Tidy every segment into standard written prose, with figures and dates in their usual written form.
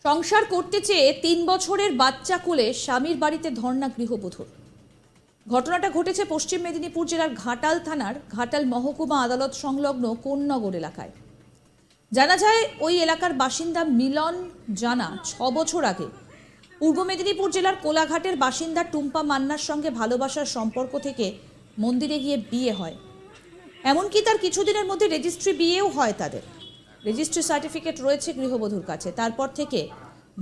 সংসার করতে চেয়ে ৩ বছরের বাচ্চা কোলে স্বামীর বাড়িতে ধর্ণা গৃহবধূর। ঘটনাটা ঘটেছে পশ্চিম মেদিনীপুর জেলার ঘাটাল থানার ঘাটাল মহকুমা আদালত সংলগ্ন কোন্নগর এলাকায়। জানা যায় ওই এলাকার বাসিন্দা মিলন জানা ৬ বছর আগে পূর্ব মেদিনীপুর জেলার কোলাঘাটের বাসিন্দা টুম্পা মান্নার সঙ্গে ভালোবাসার সম্পর্ক থেকে মন্দিরে গিয়ে বিয়ে হয়। এমনকি তার কিছুদিনের মধ্যে রেজিস্ট্রি বিয়েও হয় তাদের। রেজিস্ট্রি সার্টিফিকেট রয়েছে গৃহবধূর কাছে। তারপর থেকে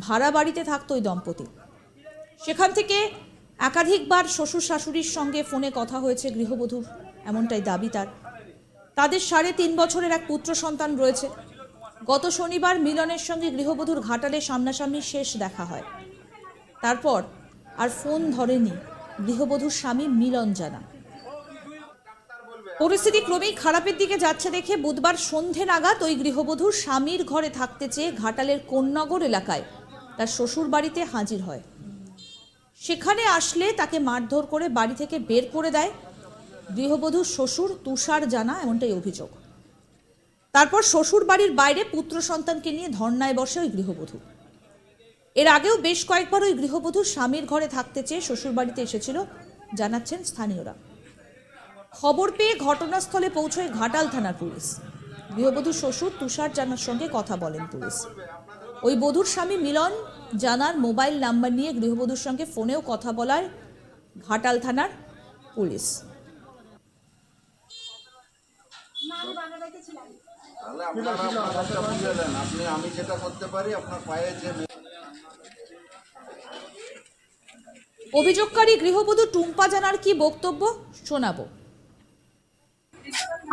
ভাড়া বাড়িতে থাকতো ওই দম্পতি। সেখান থেকে একাধিকবার শ্বশুর শাশুড়ির সঙ্গে ফোনে কথা হয়েছে গৃহবধূর, এমনটাই দাবি তার। তাদের ৩.৫ বছরের এক পুত্র সন্তান রয়েছে। গত শনিবার মিলনের সঙ্গে গৃহবধূর ঘাটালে সামনাসামনি শেষ দেখা হয়। তারপর আর ফোন ধরেনি গৃহবধূর স্বামী মিলন জানা। পরিস্থিতি ক্রমেই খারাপের দিকে যাচ্ছে দেখে বুধবার সন্ধে নাগাদ ওই গৃহবধূর স্বামীর ঘরে থাকতে চেয়ে ঘাটালের কোন্নগর এলাকায় তার শ্বশুর বাড়িতে হাজির হয়। সেখানে আসলে তাকে মারধর করে বাড়ি থেকে বের করে দেয় গৃহবধূর শ্বশুর তুষার জানা, এমনটাই অভিযোগ। তারপর শ্বশুর বাড়ির বাইরে পুত্র সন্তানকে নিয়ে ধর্নায় বসে ওই গৃহবধূ। এর আগেও বেশ কয়েকবার ওই গৃহবধূ স্বামীর ঘরে থাকতে চেয়ে শ্বশুর বাড়িতে এসেছিল, জানাচ্ছেন স্থানীয়রা। খবর পেয়ে ঘটনাস্থলে পৌঁছয় ঘাটাল থানার পুলিশ। গৃহবধূর শ্বশুর তুষার জানার সঙ্গে কথা বলেন পুলিশ। ওই বধূর স্বামী মিলন জানার মোবাইল নাম্বার নিয়ে গৃহবধূর সঙ্গে ফোনেও কথা বলায় ঘাটাল থানার পুলিশ। অভিযোগকারী গৃহবধূ টুম্পা জানার কি বক্তব্য শোনাবো।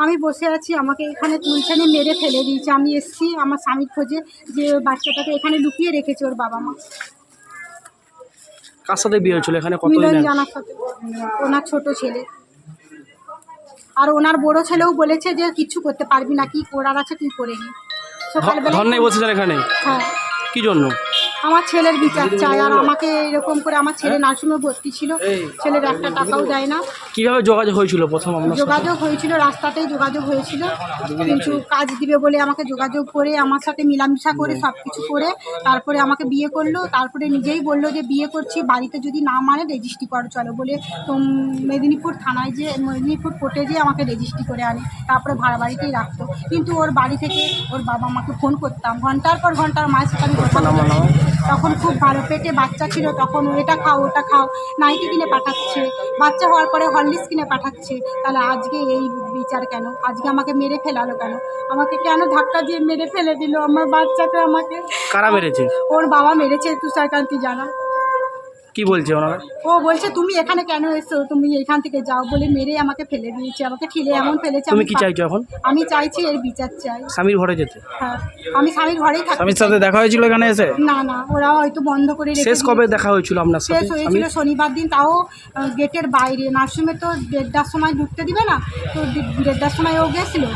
আমি বসে আছি, আমাকে এখানে তুলছানে মেরে ফেলে দিয়েছে। আমি এসছি আমার স্বামীর খোঁজে, যে বাচ্চাটাকে এখানে লুকিয়ে রেখেছে ওর বাবা মা। কার সাথে বিয়ে হয়েছিল এখানে? মিলন জানার সাথে, ওনার ছোট ছেলে। আর ওনার বড় ছেলেও বলেছে যে কিছু করতে পারবি না, কি করার আছে তুই করে নি। সকালবেলা ধর্নায় বসেছেন এখানে? হ্যাঁ। কি জন্য? আমার ছেলের বিচার চাই। আর আমাকে এরকম করে, আমার ছেলে নার্সিংহোমে ভর্তি ছিল, ছেলের একটা টাকাও দেয় না। কিভাবে যোগাযোগ হয়েছিল প্রথম আপনার সাথে? যোগাযোগ হয়েছিল, রাস্তাতেই যোগাযোগ হয়েছিল, কিন্তু কাজ দিবে বলে আমাকে যোগাযোগ করে আমার সাথে মিলামিশা করে সব কিছু করে তারপরে আমাকে বিয়ে করলো। তারপরে নিজেই বললো যে বিয়ে করছি, বাড়িতে যদি না মানে রেজিস্ট্রি করো চলো বলে তো মেদিনীপুর থানায়, যে মেদিনীপুর কোর্টে যেয়ে আমাকে রেজিস্ট্রি করে আনে। তারপরে ভাড়া বাড়িতেই রাখতো। কিন্তু ওর বাড়ি থেকে ওর বাবা মাকে ফোন করতাম, ঘন্টার পর ঘন্টার মায়ের সাথে আমি কথা বলতাম। তখন খুব ভালো পেটে বাচ্চা ছিল, তখন এটা খাও ওটা খাও, নাইটি কিনে পাঠাচ্ছে, বাচ্চা হওয়ার পরে হরলিক্স কিনে পাঠাচ্ছে। তাহলে আজকে এই বিচার কেন? আজকে আমাকে মেরে ফেলালো কেন? আমাকে কেন ধাক্কা দিয়ে মেরে ফেলে দিল আমার বাচ্চাকে? আমাকে কারা মেরেছে? ওর বাবা মেরেছে, তুষারকান্তি জানা। কি বলছে ওনারা? ও বলছে তুমি এখানে কেন এসছো, তুমি এখান থেকে যাও বলে মেরে আমাকে ফেলে দিয়েছে। আমাকে ঠেলে এমন ফেলেছে। তুমি কি চাইছো এখন? আমি চাইছি এর বিচার চাই। স্বামীর ঘরে যেতে? হ্যাঁ, আমি স্বামীর ঘরেই থাকি। স্বামীর সাথে দেখা হয়েছিল এখানে এসে? না না, ওরা হয়তো বন্ধ করে রেখে শেষ কবে দেখা হয়েছিল আপনার সাথে? শেষ হয়েছিল শনিবার দিন, তাও গেটের বাইরে। নার্সিংহোমে তো 1:30 সময় ঢুকতে দিবে না, তো 1:30 সময় ও গেছিলো।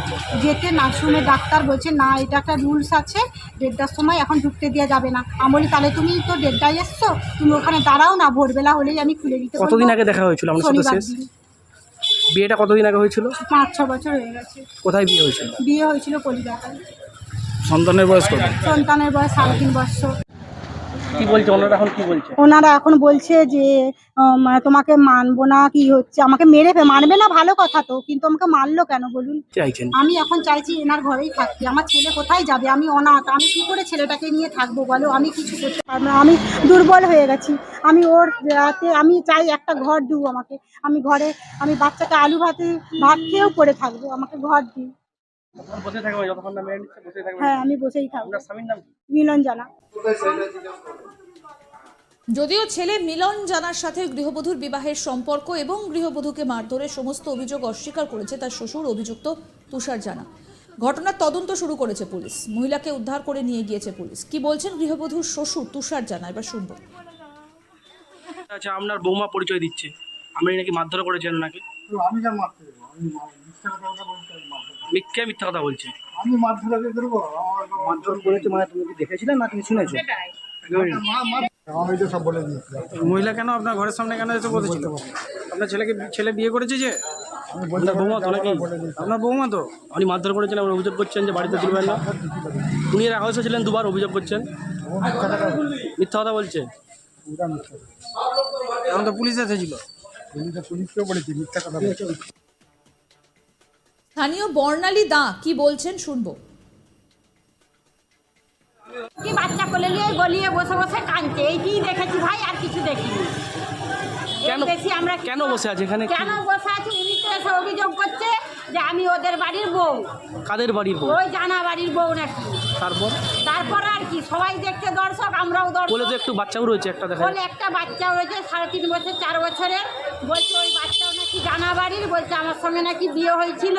যেতে নার্সিংহোমে ডাক্তার বলছে না, এটা একটা রুলস আছে, 1:30 সময় এখন ঢুকতে দেওয়া যাবে না। আমি বলি তাহলে তুমি তো 1:30 এসছো, তুমি ওখানে দাঁড়াও না, ভোরবেলা হলেই আমি খুলে দিতে পারবো। কতদিন আগে দেখা হয়েছিল আপনার সাথে শেষ? বিয়েটা কতদিন আগে হয়েছিল? 5-6 বছর হয়ে গেছে। কোথায় বিয়ে হয়েছিল? বিয়ে হয়েছিল কলিকাতায়। সন্তানের বয়স কত? সন্তানের বয়স 3.5 বছর। কি বলছে ওনারা এখন? কি বলছে ওনারা এখন বলছে যে তোমাকে মানবো না, কি হচ্ছে, আমাকে মেরে মারবে না ভালো কথা তো, কিন্তু আমাকে মারলো কেন বলুন? চাইছেন? আমি এখন চাইছি এনার ঘরেই থাকতে। আমার ছেলে কোথায় যাবে? আমি অনাথ, আমি কি করে ছেলেটাকে নিয়ে থাকবো বলো? আমি কিছু করতে পারবো না, আমি দুর্বল হয়ে গেছি। আমি ওর রাতে আমি চাই একটা ঘর দিও আমাকে। আমি ঘরে, আমি বাচ্চাকে আলু ভাত খেয়েও পড়ে থাকবো, আমাকে ঘর দিই। বসে থাকবে যতক্ষণ না মেরে নিচ্ছে, বসে থাকবে? হ্যাঁ, আমি বসেই থাকবো। আপনার স্বামীর নাম কি? মিলন জানা। যদিও ছেলে মিলন জানার সাথে গৃহবধূর বিবাহের সম্পর্ক এবং গৃহবধূকে মারধরের সমস্ত অভিযোগ অস্বীকার করেছে তার শ্বশুর অভিযুক্ত তুষার জানা। ঘটনার তদন্ত শুরু করেছে পুলিশ। মহিলাকে উদ্ধার করে নিয়ে গিয়েছে পুলিশ। কি বলছেন গৃহবধূর শ্বশুর তুষার জানা, এবার শুনবো। আচ্ছা, আপনার বৌমা পরিচয় দিচ্ছে আপনি নাকি মারধর করেছেন নাকি? আমি যা মারতে দেবো, আমি মিথ্যা কথা বলতে মিথ্যা কথা বলছে। আমি মারধর আগে করবো? মারধর করেছে মানে তুমি কি দেখেছিলে না তুমি শুনেছো? আমি তো সব বলে দিয়েছি। মহিলা কেন আপনার ঘরের সামনে কেন এসে বসেছিল? আপনার ছেলে বিয়ে করেছে যে? আমি বলতে আপনার বৌমা তো নাকি? আপনার বৌমা তো আপনি মারধর করেছেন এবং অভিযোগ করছেন যে বাড়িতে তুলবেন না। উনি এর আগে এসেছিলেন দুবার, অভিযোগ করছেন ও মিথ্যা কথা বলে। মিথ্যা কথা বলছে। পুরা মিথ্যা কথা। এখন তো পুলিশ এসেছিল। পুলিশকেও বলেছি মিথ্যা কথা বলছে। স্থানীয় বর্ণালী দা কি বলছেন শুনবো। কি বাচ্চা কোলে নিয়ে গলিয়ে বসে বসে কাঁদছে, এইটিই দেখেছি ভাই, আর কিছু দেখিনি। কেন বেশি আমরা কেন বসে আছে এখানে? কেন বসে আছি, উনি তো এসে অভিযোগ করছে যে আমি ওদের বাড়ির বউ, কাদের বাড়ির বউ? ওই জানা বাড়ির বউ নাকি। তারপর তারপর আর কি, সবাই দেখছে, দর্শক, আমরাও বলে তো দর্শক। একটু বাচ্চাও রয়েছে একটা দেখা বলে একটা বাচ্চা রয়েছে 3.5 বছর 4 বছরের, বলছে ওই বাচ্চাও নাকি জানা বাড়ির, বলছে আমার সঙ্গে নাকি বিয়ে হয়েছিল,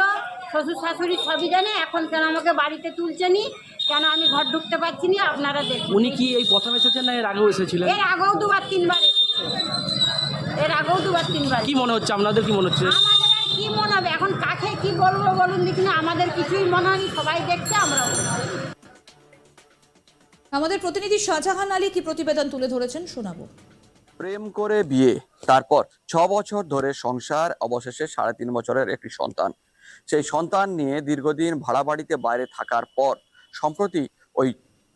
শ্বশুর শাশুড়ি সবই জানে, এখন কেন আমাকে বাড়িতে তুলছেনি, কেন আমি ঘর ঢুকতে পারছি না, আপনারা দেখুন। উনি কি এই প্রথম এসেছেন না এর আগেও এসেছিলেন? এর আগেও 2-3 বার এসেছে, এর আগেও 2-3 বার। কি মনে হচ্ছে আপনাদের, কি মনে হচ্ছে? আমাদের আর কি মনে হবে এখন, কাকে কি বলবো বলুন দেখি না, আমাদের কিছুই মনে হয়নি, সবাই দেখছে, আমরাও। আমাদের প্রতিনিধি শাহজাহান আলী কি প্রতিবেদন তুলে ধরেছেন শোনাবো। প্রেম করে বিয়ে, তারপর 6 বছর ধরে সংসার, অবশেষে 3.5 বছরের একটি সন্তান। সেই সন্তান নিয়ে দীর্ঘদিন ভাড়া বাড়িতে বাইরে থাকার পর সম্প্রতি ওই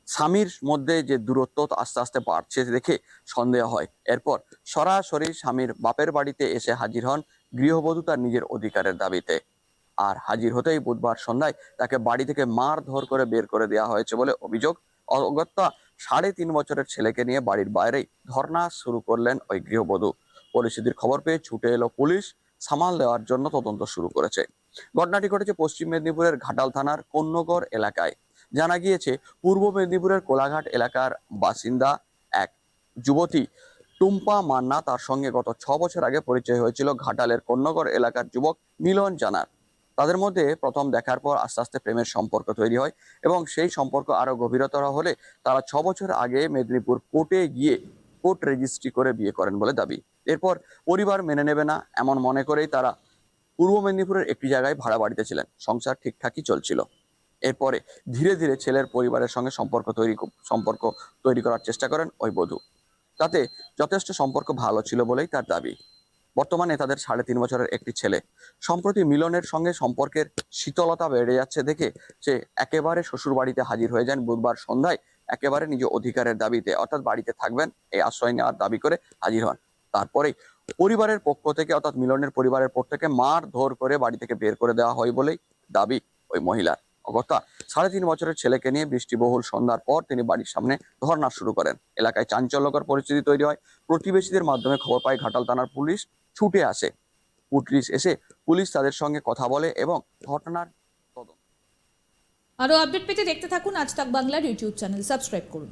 স্বামীর মধ্যে যে দূরত্ব আস্তে আস্তে বাড়ছে দেখে সন্দেহ হয়। এরপর সরাসরি স্বামীর বাপের বাড়িতে এসে হাজির হন গৃহবধূ তার নিজের অধিকারের দাবিতে। আর হাজির হতেই বুধবার সন্ধ্যায় তাকে বাড়ি থেকে মারধর করে বের করে দেওয়া হয়েছে বলে অভিযোগ। অগত্যা 3.5 বছরের ছেলেকে নিয়ে বাড়ির বাইরেই ধর্ণা শুরু করলেন ওই গৃহবধূ। পরিস্থিতির খবর পেয়ে ছুটে এলো পুলিশ, সামাল দেওয়ার জন্য তদন্ত শুরু করেছে। ঘটনাটি ঘটেছে পশ্চিম মেদিনীপুরের ঘাটাল থানার কন্যগড় এলাকায়। জানা গিয়েছে পূর্ব মেদিনীপুরের কোলাঘাট এলাকার বাসিন্দা এক যুবতী টুম্পা মান্না, তার সঙ্গে গত 6 বছর আগে পরিচয় হয়েছিল ঘাটালের কন্যগড় এলাকার যুবক মিলন জানার। তাদের মধ্যে প্রথম দেখার পর আস্তে আস্তে প্রেমের সম্পর্ক তৈরি হয় এবং সেই সম্পর্ক আরো গভীরতর হলে তারা 6 বছর আগে মেদিনীপুর কোর্টে গিয়ে কোর্ট রেজিস্ট্রি করে বিয়ে করেন বলে দাবি। এরপর পরিবার মেনে নেবে না এমন মনে করেই তারা পূর্ব মেদিনীপুরের একটি জায়গায় ভাড়া বাড়িতে ছিলেন। সংসার ঠিকঠাকই চলছিল। এরপরে ধীরে ধীরে ছেলের পরিবারের সঙ্গে সম্পর্ক তৈরি করার চেষ্টা করেন ওই বধূ। তাতে যথেষ্ট সম্পর্ক ভালো ছিল বলেই তার দাবি। বর্তমানে তাদের 3.5 বছরের একটি ছেলে। সম্প্রতি মিলনের সঙ্গে সম্পর্কের শীতলতা বেড়ে যাচ্ছে দেখে সে একেবারে শ্বশুর বাড়িতে হাজির হয়ে যান বুধবার সন্ধ্যায়, একেবারে নিজ অধিকারের দাবিতে, অর্থাৎ বাড়িতে থাকবেন এই আশ্রয় নেওয়ার দাবি করে হাজির হন। তারপরেই পরিবারের পক্ষ থেকে, অর্থাৎ মিলনের পরিবারের পক্ষ থেকে মারধর করে বাড়ি থেকে বের করে দেওয়া হয় বলেই দাবি ওই মহিলার। অগত্যা 3.5 বছরের ছেলেকে নিয়ে বৃষ্টিবহুল সন্ধ্যার পর তিনি বাড়ির সামনে ধর্ণা শুরু করেন। এলাকায় চাঞ্চল্যকর পরিস্থিতি তৈরি হয়। প্রতিবেশীদের মাধ্যমে খবর পায় ঘাটাল থানার পুলিশ ছুটে আসে। পুলিশ এসে পুলিশ তাদের সঙ্গে কথা বলে এবং ঘটনার তদন্ত। আরো আপডেট পেতে দেখতে থাকুন আজ তাক বাংলার ইউটিউব চ্যানেল, সাবস্ক্রাইব করুন।